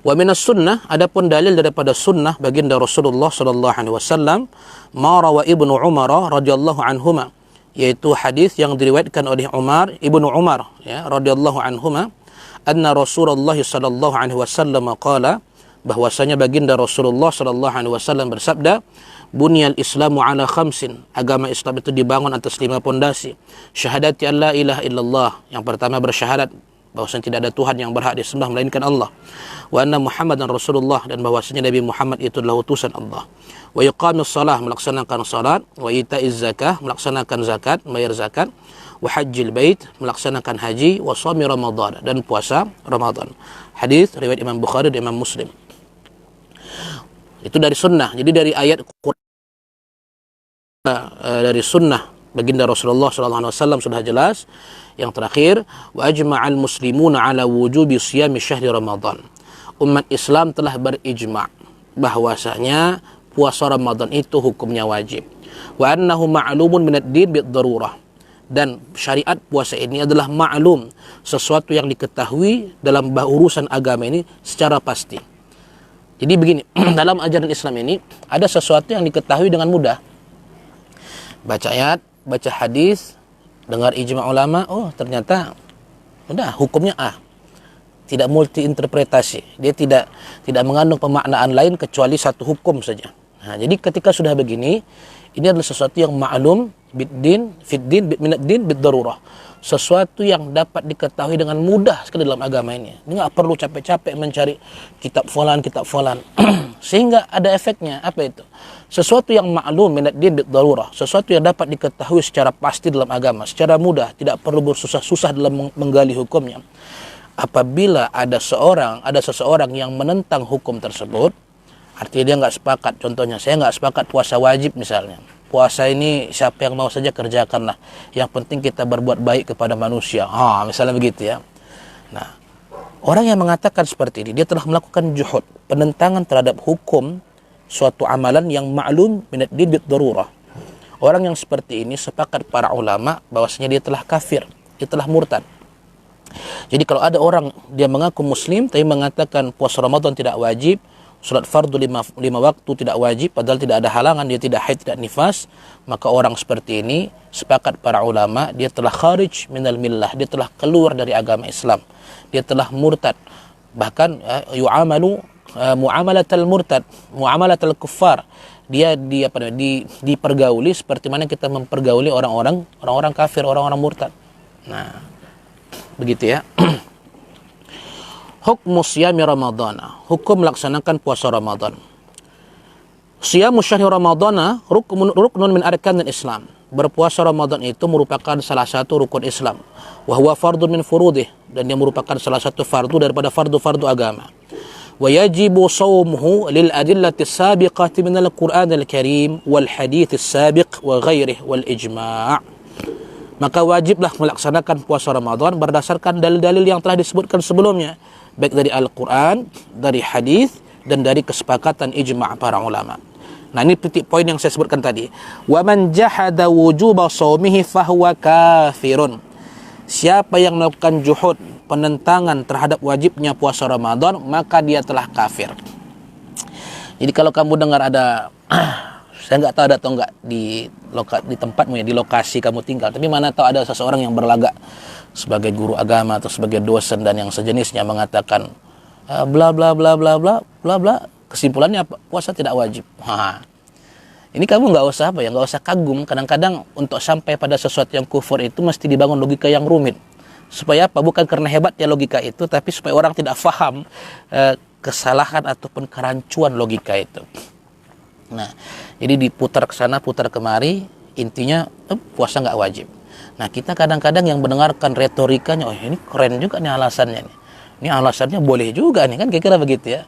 Wa minas sunnah, adapun dalil daripada sunnah baginda Rasulullah sallallahu alaihi wasallam, ma rawa Ibnu Umar radhiyallahu anhuma, yaitu hadis yang diriwayatkan oleh Ibnu Umar ya radhiyallahu anhuma, anna Rasulullah sallallahu alaihi wasallam qala, bahwasanya baginda Rasulullah sallallahu alaihi wasallam bersabda, bunyal Islamu ala khamsin, agama Islam itu dibangun atas 5 pondasi. Syahadati an la ilaha illallah, yang pertama bersyahadat bahwasanya tidak ada Tuhan yang berhak disembah melainkan Allah, wa anna Muhammadan Rasulullah, dan bahwasanya Nabi Muhammad itu adalah utusan Allah, wa iqamis shalah, melaksanakan salat, wa itaiz zakah, melaksanakan zakat, bayar zakat, wa hajjil bait, melaksanakan haji, wa shaumi Ramadan, dan puasa Ramadan. Hadis riwayat Imam Bukhari dan Imam Muslim. Itu dari sunnah. Jadi dari ayat Quran, dari sunnah baginda Rasulullah SAW sudah jelas. Yang terakhir, wa ajma'al muslimuna ala wujubi siyami syahri Ramadan. Umat Islam telah berijma' bahwasanya puasa Ramadan itu hukumnya wajib. Wa annahu ma'lumun minad din bid darurah. Dan syariat puasa ini adalah ma'lum, sesuatu yang diketahui dalam urusan agama ini secara pasti. Jadi begini, dalam ajaran Islam ini ada sesuatu yang diketahui dengan mudah. Baca ayat, baca hadis, dengar ijma' ulama, oh ternyata udah hukumnya tidak multi interpretasi. Dia tidak mengandung pemaknaan lain kecuali satu hukum saja. Nah, jadi ketika sudah begini, ini adalah sesuatu yang ma'lum bid-din, fid-din, minad-din bid-darurah. Sesuatu yang dapat diketahui dengan mudah sekali dalam agama ini. Ini nggak perlu capek-capek mencari kitab fulan. Sehingga ada efeknya. Apa itu? Sesuatu yang ma'lum minad-din bid-darurah. Sesuatu yang dapat diketahui secara pasti dalam agama, secara mudah, tidak perlu bersusah-susah dalam menggali hukumnya. Apabila ada seseorang yang menentang hukum tersebut, artinya dia nggak sepakat. Contohnya, saya nggak sepakat puasa wajib misalnya. Puasa ini siapa yang mau saja kerjakanlah. Yang penting kita berbuat baik kepada manusia. Misalnya begitu ya. Nah, orang yang mengatakan seperti ini, dia telah melakukan juhud, penentangan terhadap hukum suatu amalan yang ma'lum minad din bid darurah. Orang yang seperti ini sepakat para ulama bahwasanya dia telah kafir, dia telah murtad. Jadi kalau ada orang dia mengaku muslim tapi mengatakan puasa Ramadan tidak wajib, salat fardu 5 waktu tidak wajib, padahal tidak ada halangan, dia tidak haid, tidak nifas, maka orang seperti ini sepakat para ulama dia telah kharij minal millah, dia telah keluar dari agama Islam, dia telah murtad. Bahkan yu'amalu muamalatal murtad, muamalatal kuffar, dia dipergauli seperti mana kita mempergauli orang-orang kafir, orang-orang murtad. Nah, begitu ya. Hukmu siyami Ramadhan, hukum melaksanakan puasa Ramadan. Siyamu syahri Ramadhan ruknun min arkanil Islam. Berpuasa Ramadan itu merupakan salah satu rukun Islam. Wa huwa fardun min furudih, dan dia merupakan salah satu fardu daripada fardu-fardu agama. Wa yajibu shawmuhu lil adillati sabiqati minal Qur'anil Karim wal hadits sabiq wa ghairihi wal ijma'. Maka wajiblah melaksanakan puasa Ramadan berdasarkan dalil-dalil yang telah disebutkan sebelumnya, baik dari Al-Quran, dari hadis, dan dari kesepakatan ijma' para ulama. Nah, ini titik poin yang saya sebutkan tadi. Wa man jahada wujuba shaumihi fahuwa kafirun. Siapa yang melakukan juhud, penentangan terhadap wajibnya puasa Ramadan, maka dia telah kafir. Jadi kalau kamu dengar ada saya nggak tahu ada atau nggak di tempatmu ya, di lokasi kamu tinggal, tapi mana tahu ada seseorang yang berlagak sebagai guru agama atau sebagai dosen dan yang sejenisnya mengatakan bla bla bla bla bla bla bla, kesimpulannya apa? Puasa tidak wajib. Ini kamu nggak usah kagum. Kadang-kadang untuk sampai pada sesuatu yang kufur itu mesti dibangun logika yang rumit. Supaya apa? Bukan karena hebatnya logika itu, tapi supaya orang tidak faham kesalahan ataupun kerancuan logika itu. Nah, jadi diputar ke sana, putar kemari, intinya puasa nggak wajib. Nah, kita kadang-kadang yang mendengarkan retorikanya, oh ini keren juga nih alasannya nih. Ini alasannya boleh juga nih, kan kira-kira begitu ya.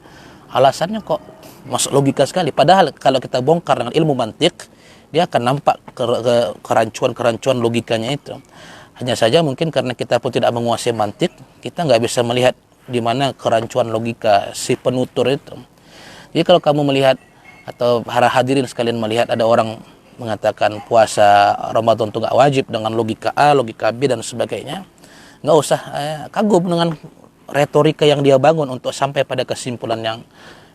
Alasannya kok masuk logika sekali. Padahal kalau kita bongkar dengan ilmu mantik, dia akan nampak kerancuan-kerancuan logikanya itu. Hanya saja mungkin karena kita pun tidak menguasai mantik, kita nggak bisa melihat di mana kerancuan logika si penutur itu. Jadi kalau kamu melihat atau para hadirin sekalian melihat ada orang mengatakan puasa Ramadan itu nggak wajib dengan logika A, logika B dan sebagainya, nggak usah kagum dengan retorika yang dia bangun untuk sampai pada kesimpulan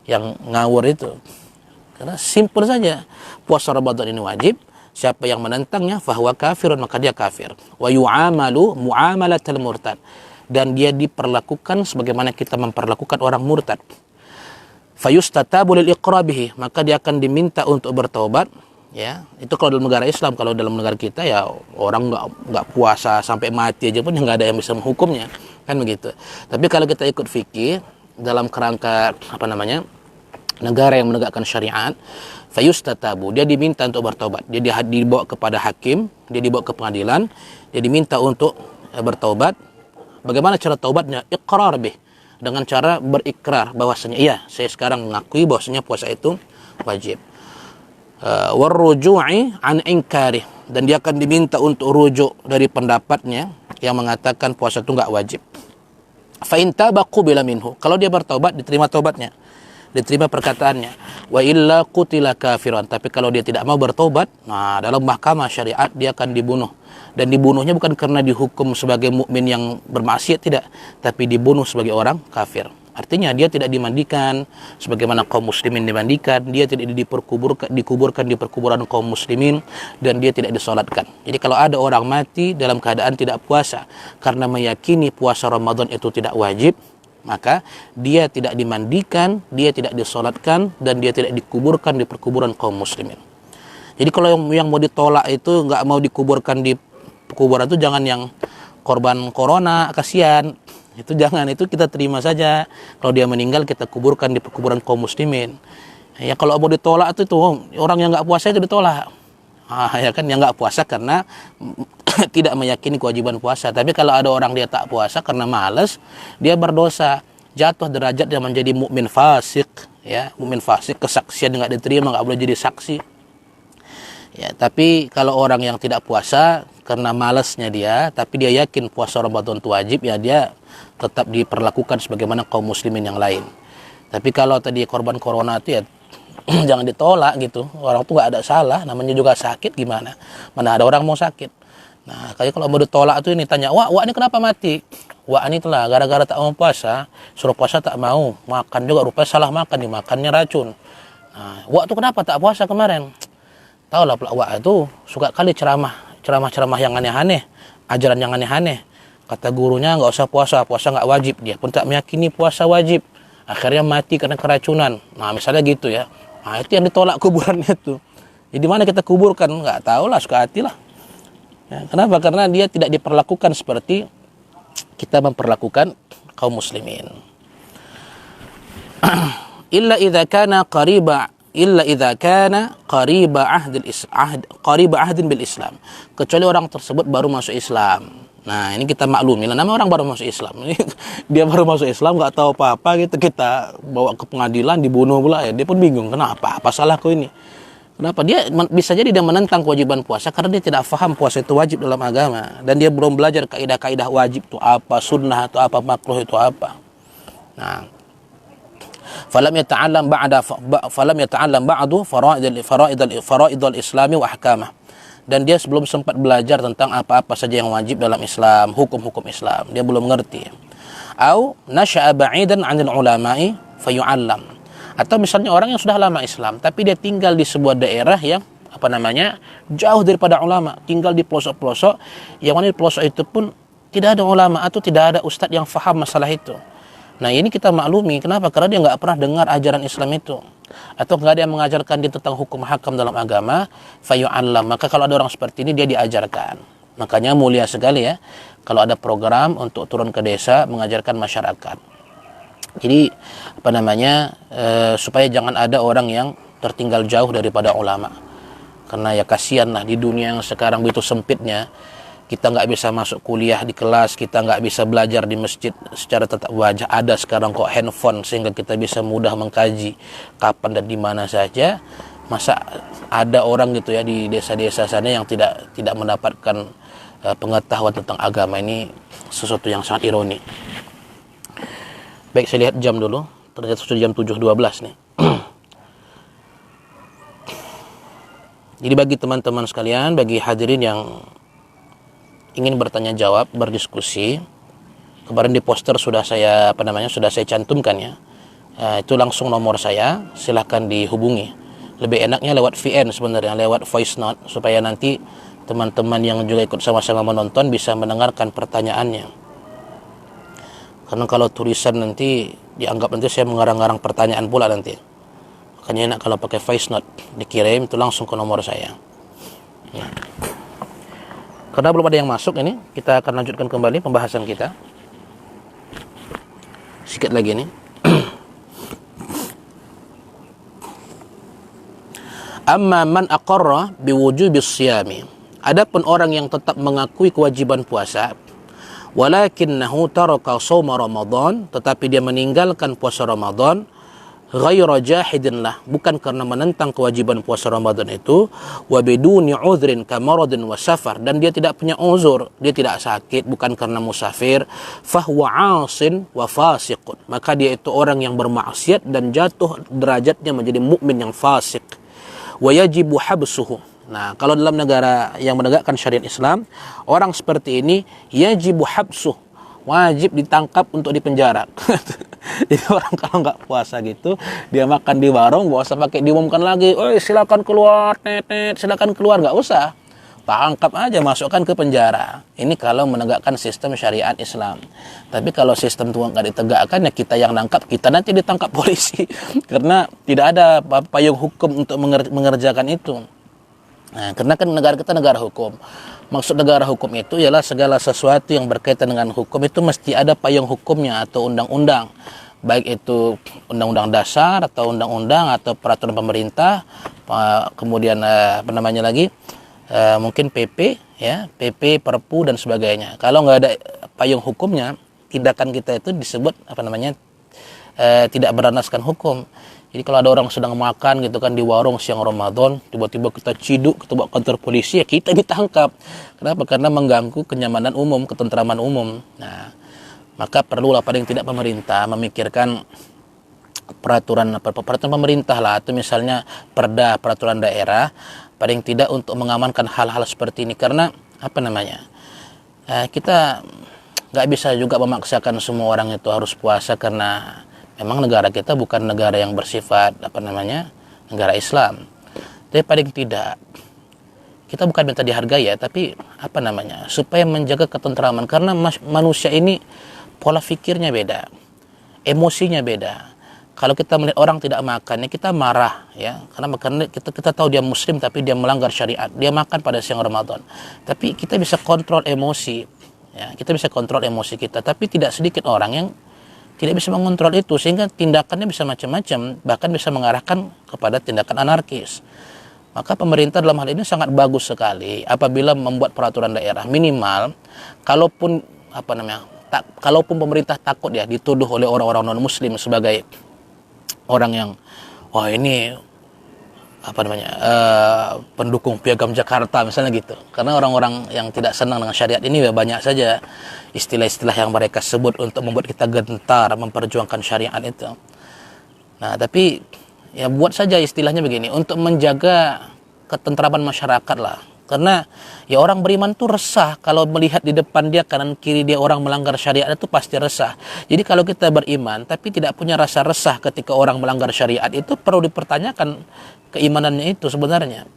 yang ngawur itu. Karena simpel saja, puasa Ramadan ini wajib, siapa yang menentangnya fahuwa kafirun, maka dia kafir. Wa yu'amalu mu'amalatal murtad, dan dia diperlakukan sebagaimana kita memperlakukan orang murtad. Fayustatabu lil iqrabihi, maka dia akan diminta untuk bertaubat. Ya, itu kalau dalam negara Islam. Kalau dalam negara kita ya orang nggak puasa sampai mati aja pun nggak ada yang bisa menghukumnya, kan begitu. Tapi kalau kita ikut fikih dalam kerangka negara yang menegakkan syariat, fayustatabu, dia diminta untuk bertaubat. Dia dibawa kepada hakim, dia dibawa ke pengadilan, dia diminta untuk bertaubat. Bagaimana cara taubatnya? Iqrar bih, dengan cara berikrar bahwasanya iya, saya sekarang mengakui bahwasanya puasa itu wajib. Warruju'i an inkari, dan dia akan diminta untuk rujuk dari pendapatnya yang mengatakan puasa itu enggak wajib. Fa in taba qubila minhu, kalau dia bertaubat diterima taubatnya, diterima perkataannya. Wa illa qutila kafiran, tapi kalau dia tidak mau bertobat, nah dalam mahkamah syariat dia akan dibunuh. Dan dibunuhnya bukan karena dihukum sebagai mukmin yang bermaksiat, tidak, tapi dibunuh sebagai orang kafir. Artinya dia tidak dimandikan sebagaimana kaum muslimin dimandikan, dia tidak dikuburkan di perkuburan kaum muslimin, dan dia tidak disolatkan. Jadi kalau ada orang mati dalam keadaan tidak puasa karena meyakini puasa Ramadan itu tidak wajib, maka dia tidak dimandikan, dia tidak disolatkan, dan dia tidak dikuburkan di perkuburan kaum muslimin. Jadi kalau yang mau ditolak itu nggak mau dikuburkan di kuburan itu jangan yang korban corona, kasihan. Itu jangan, itu kita terima saja. Kalau dia meninggal kita kuburkan di perkuburan kaum muslimin. Ya kalau mau ditolak itu orang yang nggak puasa itu ditolak. Ya kan, yang nggak puasa karena tidak meyakini kewajiban puasa. Tapi kalau ada orang dia tak puasa karena malas, dia berdosa, jatuh derajatnya menjadi mukmin fasik. Ya, mukmin fasik, kesaksian nggak diterima, nggak boleh jadi saksi. Ya, tapi kalau orang yang tidak puasa karena malasnya dia, tapi dia yakin puasa Ramadan itu wajib, ya dia tetap diperlakukan sebagaimana kaum muslimin yang lain. Tapi kalau tadi korban corona itu ya jangan ditolak gitu. Orang tuh nggak ada salah, namanya juga sakit, gimana? Mana ada orang mau sakit. Nah, kayak kalau mau ditolak tuh ini tanya, wah ini kenapa mati? Wah ini telah gara-gara tak mau puasa, suruh puasa tak mau, makan juga rupanya salah makan, dimakannya racun. Nah, wah tuh kenapa tak puasa kemarin? Tahu lah, wah itu suka kali ceramah yang aneh-aneh, ajaran yang aneh-aneh. Kata gurunya nggak usah puasa nggak wajib, dia pun tak meyakini puasa wajib, akhirnya mati karena keracunan. Nah misalnya gitu ya, nah itu yang ditolak kuburannya tuh. Jadi mana kita kuburkan, nggak tahu lah, suka hati lah. Ya, kenapa? Karena dia tidak diperlakukan seperti kita memperlakukan kaum muslimin. Illa idza kana qariba ahdin bil Islam, kecuali orang tersebut baru masuk Islam. Nah ini kita maklumi lah, namanya orang baru masuk Islam. Dia baru masuk Islam, nggak tahu apa-apa gitu, kita bawa ke pengadilan dibunuh pula ya. Dia pun bingung, kenapa? Apa salahku ini? Kenapa? Dia bisa jadi dia menentang kewajiban puasa karena dia tidak faham puasa itu wajib dalam agama, dan dia belum belajar kaidah-kaidah wajib itu apa, sunnah itu apa, makruh itu apa. Nah, falam yata'allam ba'du faraidul islami wa ahkamah, dan dia belum sempat belajar tentang apa-apa saja yang wajib dalam Islam, hukum-hukum Islam, dia belum ngerti. Au nasha'a ba'idan 'anil ulama'i fayu'allam, atau misalnya orang yang sudah lama Islam tapi dia tinggal di sebuah daerah yang jauh daripada ulama, tinggal di pelosok-pelosok, yang mana di pelosok itu pun tidak ada ulama atau tidak ada ustadz yang faham masalah itu. Nah ini kita maklumi, kenapa? Karena dia nggak pernah dengar ajaran Islam itu, atau nggak ada yang mengajarkan dia tentang hukum hakam dalam agama, fayu'allam. Maka kalau ada orang seperti ini, dia diajarkan. Makanya mulia sekali ya kalau ada program untuk turun ke desa mengajarkan masyarakat. Jadi supaya jangan ada orang yang tertinggal jauh daripada ulama. Karena ya kasihan lah di dunia yang sekarang begitu sempitnya, kita nggak bisa masuk kuliah di kelas, kita nggak bisa belajar di masjid secara tatap wajah. Ada sekarang kok handphone sehingga kita bisa mudah mengkaji kapan dan di mana saja. Masa ada orang gitu ya di desa-desa sana yang tidak mendapatkan pengetahuan tentang agama? Ini sesuatu yang sangat ironi. Baik, saya lihat jam dulu. Ternyata sudah jam 7.12 nih. Jadi bagi teman-teman sekalian, bagi hadirin yang ingin bertanya jawab, berdiskusi, kemarin di poster sudah saya sudah saya cantumkan ya. Itu langsung nomor saya, silahkan dihubungi. Lebih enaknya lewat VN sebenarnya, lewat voice note, supaya nanti teman-teman yang juga ikut sama-sama menonton bisa mendengarkan pertanyaannya. Karena kalau tulisan nanti dianggap nanti saya mengarang-arang pertanyaan pula nanti. Makanya enak kalau pakai voice note, dikirim itu langsung ke nomor saya. Ya. Karena belum ada yang masuk ini, kita akan lanjutkan kembali pembahasan kita. Sikit lagi nih. Amma man aqarra biwujubis siyami. Adapun orang yang tetap mengakui kewajiban puasa, walakinnahu taraka shauma Ramadan, tetapi dia meninggalkan puasa Ramadan, ghayra jahidin lah, bukan karena menentang kewajiban puasa Ramadan itu, wa biduni udhrin kamaradin wa safar, dan dia tidak punya uzur, dia tidak sakit, bukan karena musafir, fahuwa asin wa fasiqun, maka dia itu orang yang bermaksiat dan jatuh derajatnya menjadi mukmin yang fasik. Wa yajibu habsuhu. Nah, kalau dalam negara yang menegakkan syariat Islam, orang seperti ini yajibu habsuh, wajib ditangkap untuk dipenjara. Jadi orang kalau nggak puasa gitu, dia makan di warung, nggak usah pakai diumumkan lagi, silakan keluar, silakan keluar, nggak usah, tangkap aja, masukkan ke penjara. Ini kalau menegakkan sistem syariat Islam. Tapi kalau sistem itu nggak ditegakkan, ya kita yang nangkap, kita nanti ditangkap polisi, karena tidak ada payung hukum untuk mengerjakan itu. Nah, karena kan negara kita negara hukum. Maksud negara hukum itu ialah segala sesuatu yang berkaitan dengan hukum itu mesti ada payung hukumnya atau undang-undang. Baik itu undang-undang dasar atau undang-undang atau peraturan pemerintah, kemudian mungkin PP ya, PP, Perpu dan sebagainya. Kalau nggak ada payung hukumnya, tindakan kita itu disebut tidak berdasarkan hukum. Jadi kalau ada orang sedang makan gitu kan di warung siang Ramadan, tiba-tiba kita ciduk, kita bawa kantor polisi, ya kita ditangkap. Kenapa? Karena mengganggu kenyamanan umum, ketentraman umum. Nah, maka perlulah paling tidak pemerintah memikirkan peraturan pemerintah lah, atau misalnya perda, peraturan daerah, paling tidak untuk mengamankan hal-hal seperti ini. Karena kita nggak bisa juga memaksakan semua orang itu harus puasa, karena memang negara kita bukan negara yang bersifat negara Islam. Tapi paling tidak kita bukan minta dihargai ya, tapi supaya menjaga ketentraman, karena manusia ini pola pikirnya beda, emosinya beda. Kalau kita melihat orang tidak makan, ya kita marah ya, karena kita tahu dia muslim tapi dia melanggar syariat, dia makan pada siang Ramadan. Tapi kita bisa kontrol emosi ya, kita bisa kontrol emosi kita. Tapi tidak sedikit orang yang tidak bisa mengontrol itu, sehingga tindakannya bisa macam-macam, bahkan bisa mengarahkan kepada tindakan anarkis. Maka pemerintah dalam hal ini sangat bagus sekali apabila membuat peraturan daerah. Minimal kalaupun pemerintah takut ya dituduh oleh orang-orang non muslim sebagai orang yang pendukung Piagam Jakarta misalnya gitu. Karena orang-orang yang tidak senang dengan syariat ini banyak saja istilah-istilah yang mereka sebut untuk membuat kita gentar memperjuangkan syariat itu. Nah, tapi ya buat saja istilahnya begini, untuk menjaga ketentraman masyarakat lah. Karena ya orang beriman tuh resah kalau melihat di depan dia, kanan kiri dia orang melanggar syariat, itu pasti resah. Jadi kalau kita beriman tapi tidak punya rasa resah ketika orang melanggar syariat, itu perlu dipertanyakan keimanannya itu sebenarnya.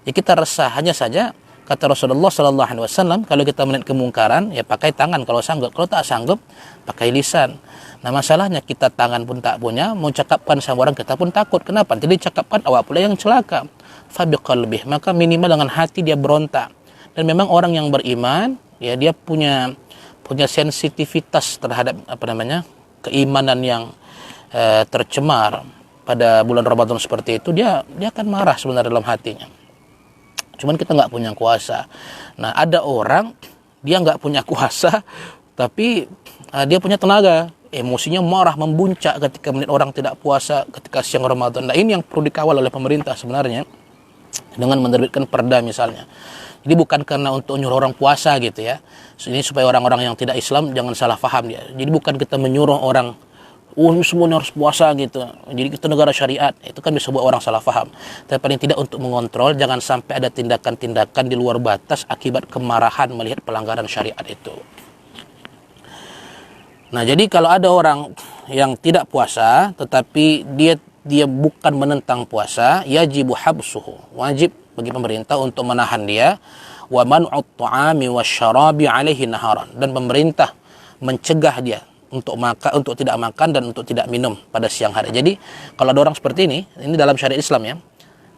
Ya kita resah, hanya saja kata Rasulullah SAW, kalau kita melihat kemungkaran ya pakai tangan kalau sanggup, kalau tak sanggup pakai lisan. Nah, masalahnya kita tangan pun tak punya, mau cakapkan sama orang kita pun takut. Kenapa? Jadi cakapkan awak pula yang celaka. Fabiqalbih, maka minimal dengan hati dia berontak. Dan memang orang yang beriman ya dia punya sensitivitas terhadap keimanan yang tercemar. Pada bulan Ramadan seperti itu dia akan marah sebenarnya dalam hatinya. cuman kita nggak punya kuasa. Nah, ada orang dia nggak punya kuasa, tapi dia punya tenaga, emosinya marah, membuncak ketika melihat orang tidak puasa ketika siang Ramadan. Nah, ini yang perlu dikawal oleh pemerintah sebenarnya, dengan menerbitkan perda misalnya. Jadi bukan karena untuk nyuruh orang puasa gitu ya. Ini supaya orang-orang yang tidak Islam jangan salah paham ya. Jadi bukan kita menyuruh orang, ini semuanya harus puasa gitu. Jadi kita negara syariat. Itu kan bisa buat orang salah paham. Tapi paling tidak untuk mengontrol, jangan sampai ada tindakan-tindakan di luar batas akibat kemarahan melihat pelanggaran syariat itu. Nah, jadi kalau ada orang yang tidak puasa, tetapi dia bukan menentang puasa, yajibu habsuhu. Wajib bagi pemerintah untuk menahan dia, wa man'ut ta'ami wasyarabi alaihi naharan, dan pemerintah mencegah dia untuk tidak makan dan untuk tidak minum pada siang hari. Jadi kalau ada orang seperti ini dalam syariat Islam ya,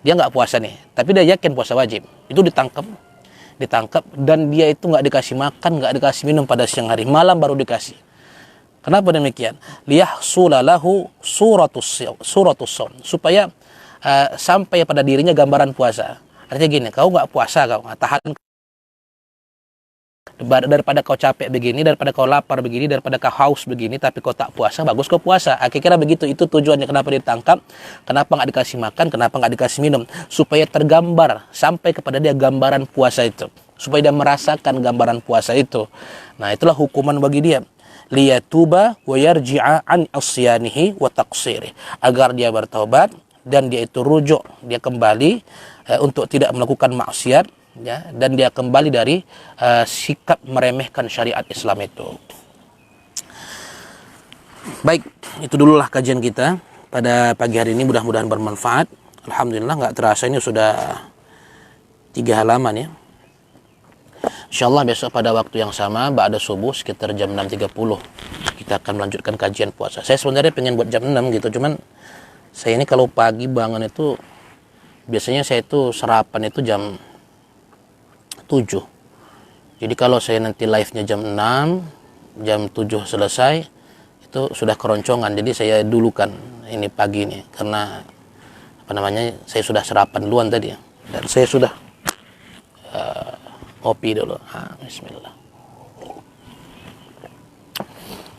dia nggak puasa nih, tapi dia yakin puasa wajib, itu ditangkap dan dia itu nggak dikasih makan, nggak dikasih minum pada siang hari, malam baru dikasih. Kenapa demikian? Liyahsula lahu suratus shaum, supaya sampai pada dirinya gambaran puasa. Artinya gini, kau nggak puasa, kau tahan, daripada kau capek begini, daripada kau lapar begini, daripada kau haus begini, tapi kau tak puasa, bagus kau puasa. Kira-kira begitu. Itu tujuannya kenapa ditangkap, kenapa nggak dikasih makan, kenapa nggak dikasih minum, supaya tergambar sampai kepada dia gambaran puasa itu, supaya dia merasakan gambaran puasa itu. Nah, itulah hukuman bagi dia. Liyatuba wa yarji'a an asyanihi wa taqsirih, agar dia bertaubat dan dia itu rujuk, dia kembali untuk tidak melakukan maksiat ya, dan dia kembali dari sikap meremehkan syariat Islam itu. Baik, itu dululah kajian kita pada pagi hari ini, mudah-mudahan bermanfaat. Alhamdulillah, nggak terasa ini sudah 3 halaman ya. Insyaallah besok pada waktu yang sama, ba'da subuh sekitar jam 6.30 kita akan melanjutkan kajian puasa. Saya sebenarnya pengen buat jam 6 gitu, cuman saya ini kalau pagi bangun itu biasanya saya itu sarapan itu jam 7. Jadi kalau saya nanti live-nya jam 6, jam 7 selesai, itu sudah keroncongan. Jadi saya dulukan ini pagi ini, karena saya sudah sarapan duluan tadi ya. Dan saya sudah kopi dulu. Bismillah.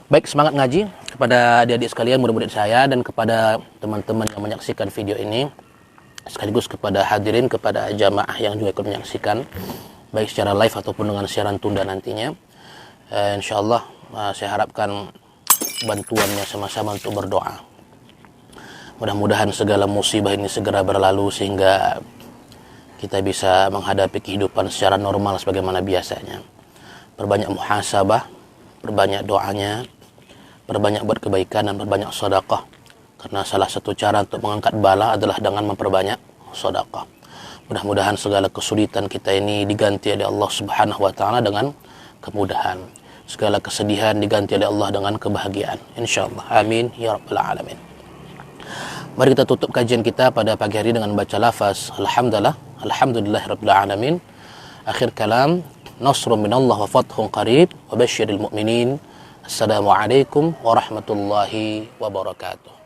Baik, semangat ngaji kepada adik-adik sekalian, murid-murid saya, dan kepada teman-teman yang menyaksikan video ini, sekaligus kepada hadirin, kepada jamaah yang juga ikut menyaksikan, baik secara live ataupun dengan siaran tunda nantinya. Insyaallah saya harapkan bantuannya sama-sama untuk berdoa. Mudah-mudahan segala musibah ini segera berlalu sehingga kita bisa menghadapi kehidupan secara normal sebagaimana biasanya. Perbanyak muhasabah, perbanyak doanya, perbanyak buat kebaikan, dan perbanyak sedekah. Karena salah satu cara untuk mengangkat bala adalah dengan memperbanyak sedekah. Mudah-mudahan segala kesulitan kita ini diganti oleh Allah Subhanahu wa taala dengan kemudahan. Segala kesedihan diganti oleh Allah dengan kebahagiaan. Insyaallah. Amin ya rabbal alamin. Mari kita tutup kajian kita pada pagi hari dengan baca lafaz alhamdulillahirabbil alamin. Akhir kalam, nasrun minallah wa fathun qarib wa basyiril mu'minin. Assalamualaikum warahmatullahi wabarakatuh.